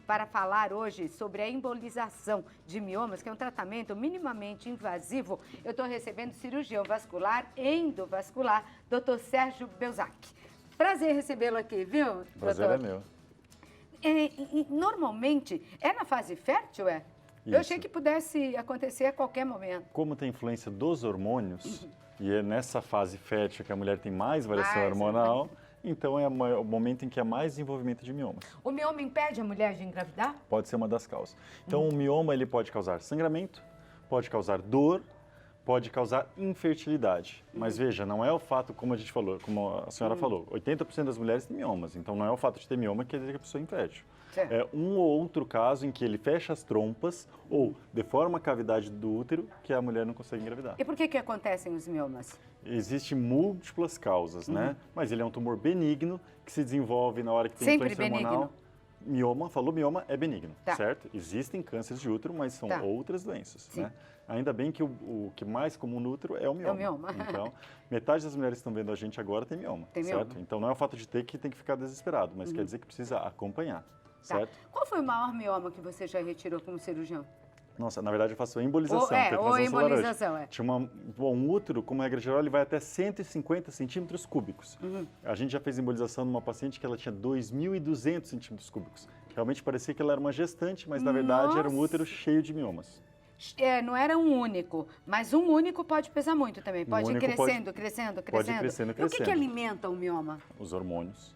para falar hoje sobre a embolização de miomas, que é um tratamento minimamente invasivo. Eu estou recebendo o cirurgião vascular endovascular, Dr. Sérgio Belzac. Prazer recebê-lo aqui, viu, Prazer doutor? é meu. Normalmente, é na fase fértil, é? Eu achei que pudesse acontecer a qualquer momento. Como tem influência dos hormônios, e é nessa fase fértil que a mulher tem mais variação hormonal, então é o momento em que há mais desenvolvimento de miomas. O mioma impede a mulher de engravidar? Pode ser uma das causas. Então, o mioma ele pode causar sangramento, pode causar dor, pode causar infertilidade. Mas veja, não é o fato, como a gente falou, como a senhora falou, 80% das mulheres têm miomas, então não é o fato de ter mioma que quer dizer que a pessoa é infértil. Certo. É um ou outro caso em que ele fecha as trompas ou deforma a cavidade do útero que a mulher não consegue engravidar. E por que acontecem os miomas? Existem múltiplas causas, né? Mas ele é um tumor benigno que se desenvolve na hora que tem Sempre influência hormonal. benigno? Mioma, falou mioma, é benigno, Tá. certo? Existem cânceres de útero, mas são outras doenças, Sim. né? Ainda bem que o que mais comum no útero é o mioma. É o mioma. Então, metade das mulheres que estão vendo a gente agora tem mioma, Tem certo? mioma. Então, não é o fato de ter que tem que ficar desesperado, mas quer dizer que precisa acompanhar, Tá. certo? Qual foi o maior mioma que você já retirou como cirurgião? Nossa, na verdade eu faço a embolização. que Ou translação solar hoje. embolização, é. Tinha um útero, como regra geral, ele vai até 150 centímetros cúbicos. A gente já fez embolização numa paciente que ela tinha 2.200 centímetros cúbicos. Realmente parecia que ela era uma gestante, mas na verdade era um útero cheio de miomas. Não era um único, mas um único pode pesar muito também. Pode ir único crescendo, crescendo. Pode ir crescendo, E o que alimenta o mioma? Os hormônios.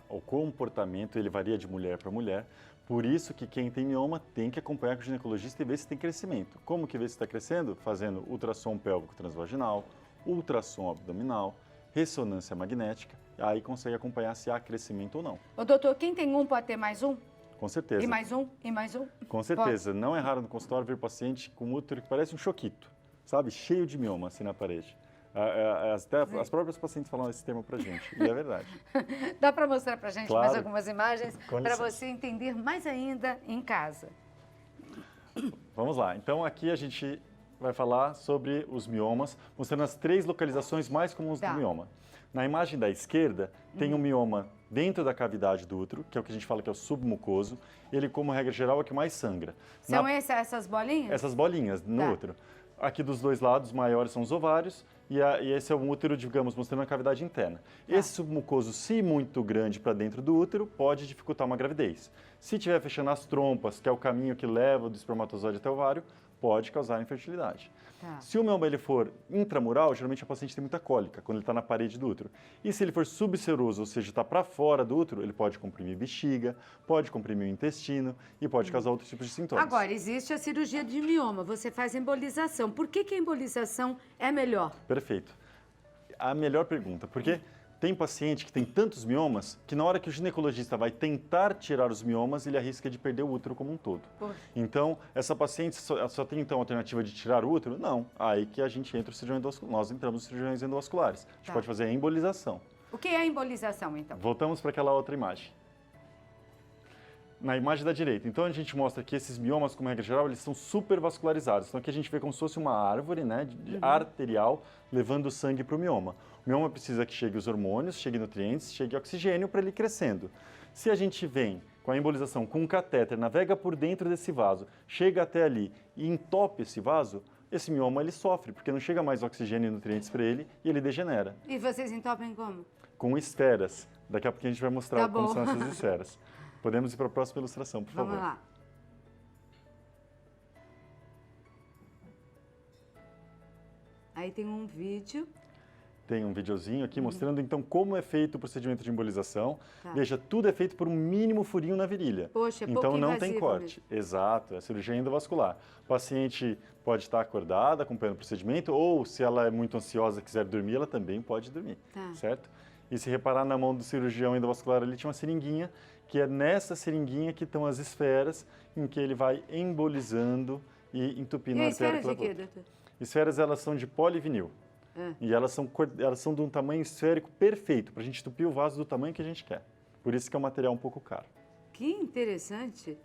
O comportamento, ele varia de mulher para mulher. Por isso que quem tem mioma tem que acompanhar com o ginecologista e ver se tem crescimento. Como que vê se está crescendo? Fazendo ultrassom pélvico transvaginal, ultrassom abdominal, ressonância magnética. Aí consegue acompanhar se há crescimento ou não. Ô, doutor, quem tem um pode ter mais um? Com certeza. E mais um? E mais um? Com certeza. Não é raro no consultório ver paciente com útero que parece um choquito, sabe? Cheio de mioma assim na parede. Até as próprias pacientes falam esse termo pra gente, e é verdade. Dá para mostrar pra gente Claro. mais algumas imagens Com para licença. você entender mais ainda em casa. Vamos lá. Então aqui a gente vai falar sobre os miomas, mostrando as 3 localizações mais comuns do mioma. Na imagem da esquerda, tem um mioma dentro da cavidade do útero, que é o que a gente fala que é o submucoso. Ele, como regra geral, é o que mais sangra. São essas bolinhas? Essas bolinhas no útero. Aqui dos dois lados, maiores são os ovários e esse é um útero, digamos, mostrando a cavidade interna. Esse submucoso, se muito grande para dentro do útero, pode dificultar uma gravidez. Se estiver fechando as trompas, que é o caminho que leva do espermatozoide até o ovário, pode causar infertilidade. Se o mioma ele for intramural, geralmente a paciente tem muita cólica quando ele está na parede do útero. E se ele for subseroso, ou seja, está para fora do útero, ele pode comprimir bexiga, pode comprimir o intestino e pode causar outros tipos de sintomas. Agora, existe a cirurgia de mioma, você faz embolização. Por que a embolização é melhor? Perfeito. A melhor pergunta, porque tem paciente que tem tantos miomas que na hora que o ginecologista vai tentar tirar os miomas, ele arrisca de perder o útero como um todo. Então, essa paciente só tem então a alternativa de tirar o útero? Não. Aí que a gente entra o cirurgião endovascular. Nós entramos nos cirurgiões endovasculares. A gente pode fazer a embolização. O que é a embolização, então? Voltamos para aquela outra imagem. Na imagem da direita. Então, a gente mostra que esses miomas, como regra geral, eles são super vascularizados. Então, aqui a gente vê como se fosse uma árvore, né, arterial, levando sangue para o mioma. O mioma precisa que chegue os hormônios, chegue nutrientes, chegue oxigênio para ele ir crescendo. Se a gente vem com a embolização, com um catéter, navega por dentro desse vaso, chega até ali e entope esse vaso, esse mioma ele sofre, porque não chega mais oxigênio e nutrientes para ele e ele degenera. E vocês entopem como? Com esferas. Daqui a pouco a gente vai mostrar como bom. são essas esferas. Podemos ir para a próxima ilustração, por favor. Vamos lá. Aí tem um vídeo. Tem um videozinho aqui mostrando então como é feito o procedimento de embolização. Tá. Veja, tudo é feito por um mínimo furinho na virilha. Poxa, é então pouco não tem invasivo corte. Exato, é cirurgia endovascular. O paciente pode estar acordada, acompanhando o procedimento, ou se ela é muito ansiosa e quiser dormir, ela também pode dormir, certo? E se reparar na mão do cirurgião endovascular, ali tinha uma seringuinha, que é nessa seringuinha que estão as esferas, em que ele vai embolizando e entupindo a artéria. E esferas de quê, doutor? Esferas, elas são de polivinil. E elas são de um tamanho esférico perfeito, para a gente entupir o vaso do tamanho que a gente quer. Por isso que é um material um pouco caro. Que interessante.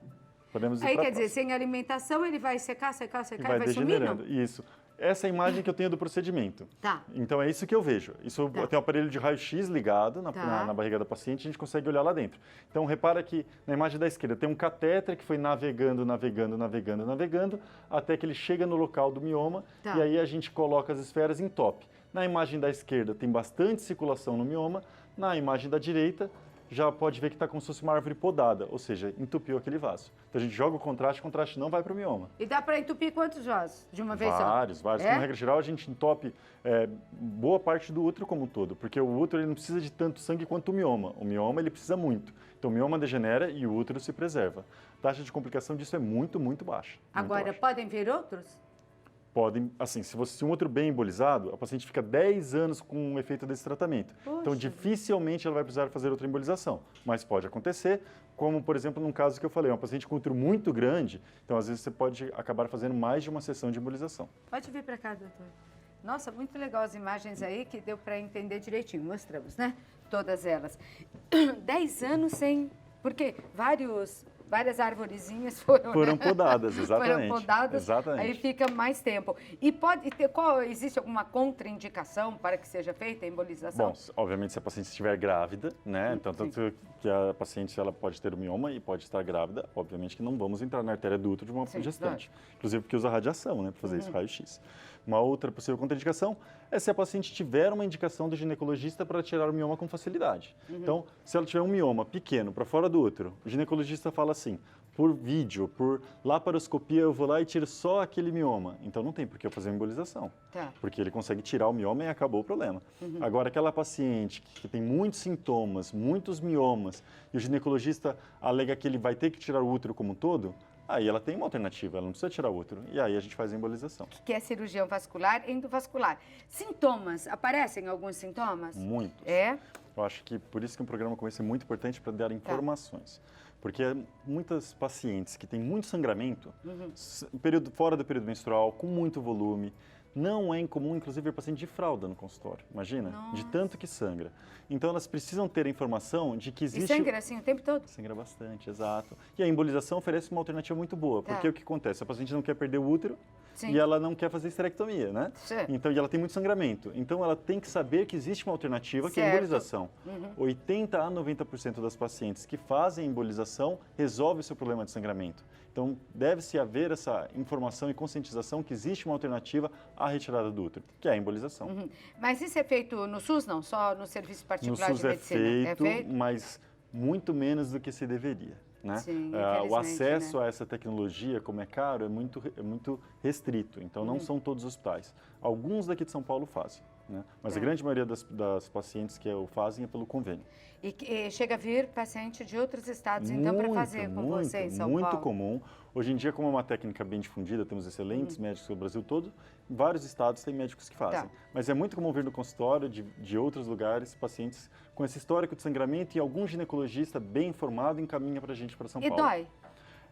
Podemos ir Aí pra quer dizer, próxima. sem alimentação ele vai secar, E e vai vai sumir, não? degenerando. Isso. Essa é a imagem que eu tenho do procedimento. Tá. Então, é isso que eu vejo. Isso Tá. tem um aparelho de raio-x ligado na barriga da paciente, a gente consegue olhar lá dentro. Então, repara que na imagem da esquerda tem um catéter que foi navegando, até que ele chega no local do mioma, Tá. e aí a gente coloca as esferas em top. Na imagem da esquerda tem bastante circulação no mioma, na imagem da direita já pode ver que está como se fosse uma árvore podada, ou seja, entupiu aquele vaso. Então a gente joga o contraste não vai para o mioma. E dá para entupir quantos vasos de uma vez só? Vários. É? Como regra geral, a gente entope boa parte do útero como um todo, porque o útero ele não precisa de tanto sangue quanto o mioma. O mioma ele precisa muito. Então o mioma degenera e o útero se preserva. A taxa de complicação disso é muito, muito baixa. Agora, podem vir outros? Podem, assim, se um útero bem embolizado, a paciente fica 10 anos com o efeito desse tratamento. Puxa. Então, dificilmente ela vai precisar fazer outra embolização. Mas pode acontecer, como, por exemplo, num caso que eu falei, uma paciente com útero muito grande, então, às vezes, você pode acabar fazendo mais de uma sessão de embolização. Pode vir para cá, doutor. Nossa, muito legal as imagens aí, que deu para entender direitinho. Mostramos, né? Todas elas. 10 anos sem... Porque várias arvorezinhas foram Podadas, exatamente. Foram podadas, exatamente. aí fica mais tempo. E existe alguma contraindicação para que seja feita a embolização? Bom, obviamente se a paciente estiver grávida, né? Então, tanto que a paciente ela pode ter o mioma e pode estar grávida, obviamente que não vamos entrar na artéria do útero de uma gestante. Claro. Inclusive porque usa radiação, né? Para fazer esse raio-x. Uma outra possível contraindicação é se a paciente tiver uma indicação do ginecologista para tirar o mioma com facilidade. Então, se ela tiver um mioma pequeno para fora do útero, o ginecologista fala assim, por vídeo, por laparoscopia, eu vou lá e tiro só aquele mioma. Então, não tem por que eu fazer uma embolização. Tá. Porque ele consegue tirar o mioma e acabou o problema. Agora, aquela paciente que tem muitos sintomas, muitos miomas, e o ginecologista alega que ele vai ter que tirar o útero como um todo, aí ela tem uma alternativa, ela não precisa tirar o útero. E aí a gente faz a embolização. Que é cirurgião vascular e endovascular. Sintomas, aparecem alguns sintomas? Muitos. É? Eu acho que por isso que um programa como esse é muito importante para dar informações. Porque muitas pacientes que têm muito sangramento, fora do período menstrual, com muito volume, não é incomum, inclusive, ver paciente de fralda no consultório. Imagina? Nossa. De tanto que sangra. Então, elas precisam ter a informação de que existe... E sangra assim o tempo todo? Sangra bastante, exato. E a embolização oferece uma alternativa muito boa, porque o que acontece? A paciente não quer perder o útero e ela não quer fazer esterectomia, né? Então, e ela tem muito sangramento. Então, ela tem que saber que existe uma alternativa, que é a embolização. 80 a 90% das pacientes que fazem embolização resolve o seu problema de sangramento. Então, deve-se haver essa informação e conscientização que existe uma alternativa à retirada do útero, que é a embolização. Mas isso é feito no SUS, não? Só no serviço particular no SUS de medicina? É feito, mas muito menos do que se deveria. Né? Sim, o acesso a essa tecnologia, como é caro, é muito restrito. Então, não são todos os hospitais. Alguns daqui de São Paulo fazem, né? Mas a grande maioria das pacientes que o fazem é pelo convênio. E chega a vir paciente de outros estados, então, para fazer com você em São Paulo? Muito comum. Hoje em dia, como é uma técnica bem difundida, temos excelentes médicos no Brasil todo, em vários estados tem médicos que fazem. Mas é muito comum vir no consultório de outros lugares, pacientes com esse histórico de sangramento e algum ginecologista bem informado encaminha para a gente para São Paulo. E dói?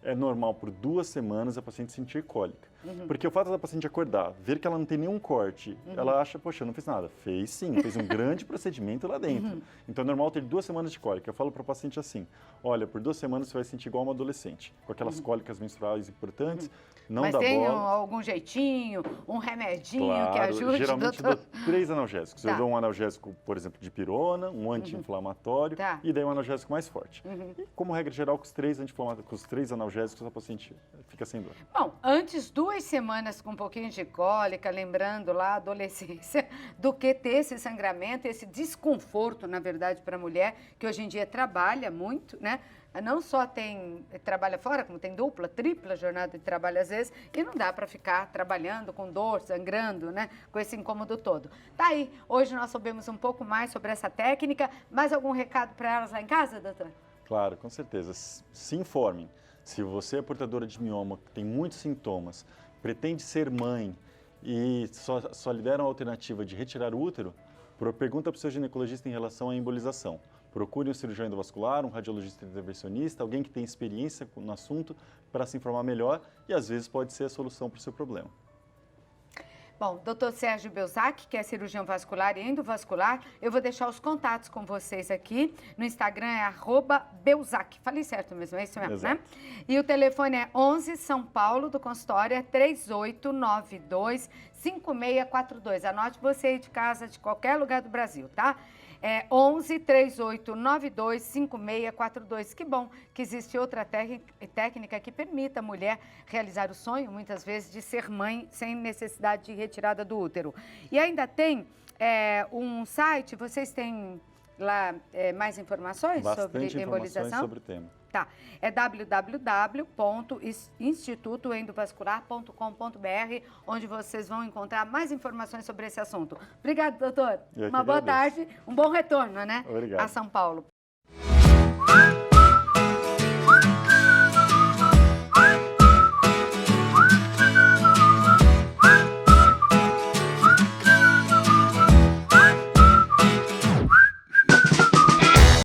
É normal por 2 semanas a paciente sentir cólica. Porque o fato da paciente acordar, ver que ela não tem nenhum corte, ela acha, poxa, eu não fiz nada. Fez sim, fez um grande procedimento lá dentro. Então é normal ter 2 semanas de cólica. Eu falo para o paciente assim, olha, por 2 semanas você vai sentir igual uma adolescente, com aquelas cólicas menstruais importantes, não dá bola. Mas tem algum jeitinho, um remedinho que ajude? Geralmente eu dou 3 analgésicos. Eu dou um analgésico, por exemplo, de pirona, um anti-inflamatório e daí um analgésico mais forte. E como regra geral, com os 3 analgésicos, a paciente fica sem dor. Bom, antes 2 semanas com um pouquinho de cólica, lembrando lá a adolescência, do que ter esse sangramento, esse desconforto, na verdade, para a mulher, que hoje em dia trabalha muito, né? Não só trabalha fora, como tem dupla, tripla jornada de trabalho às vezes, e não dá para ficar trabalhando com dor, sangrando, né? Com esse incômodo todo. Tá aí, hoje nós soubemos um pouco mais sobre essa técnica. Mais algum recado para elas lá em casa, doutor? Claro, com certeza. Se informem. Se você é portadora de mioma, tem muitos sintomas, pretende ser mãe e só lhe deram a alternativa de retirar o útero, pergunta para o seu ginecologista em relação à embolização. Procure um cirurgião endovascular, um radiologista intervencionista, alguém que tem experiência no assunto para se informar melhor e às vezes pode ser a solução para o seu problema. Bom, doutor Sérgio Belzac, que é cirurgião vascular e endovascular, eu vou deixar os contatos com vocês aqui. No Instagram é @Belzac. Falei certo mesmo, é isso mesmo, Exato. né? E o telefone é 11 São Paulo, do consultório, é 3892-5642. Anote você aí de casa, de qualquer lugar do Brasil, tá? É 11 3892 5642. Que bom que existe outra técnica que permita a mulher realizar o sonho, muitas vezes, de ser mãe sem necessidade de retirada do útero. E ainda tem um site, vocês têm lá mais informações sobre embolização? Informações sobre o tema. Tá, é www.institutoendovascular.com.br, onde vocês vão encontrar mais informações sobre esse assunto. Obrigada, doutor. Eu que Uma boa agradeço. tarde, um bom retorno, né? Obrigado. A São Paulo.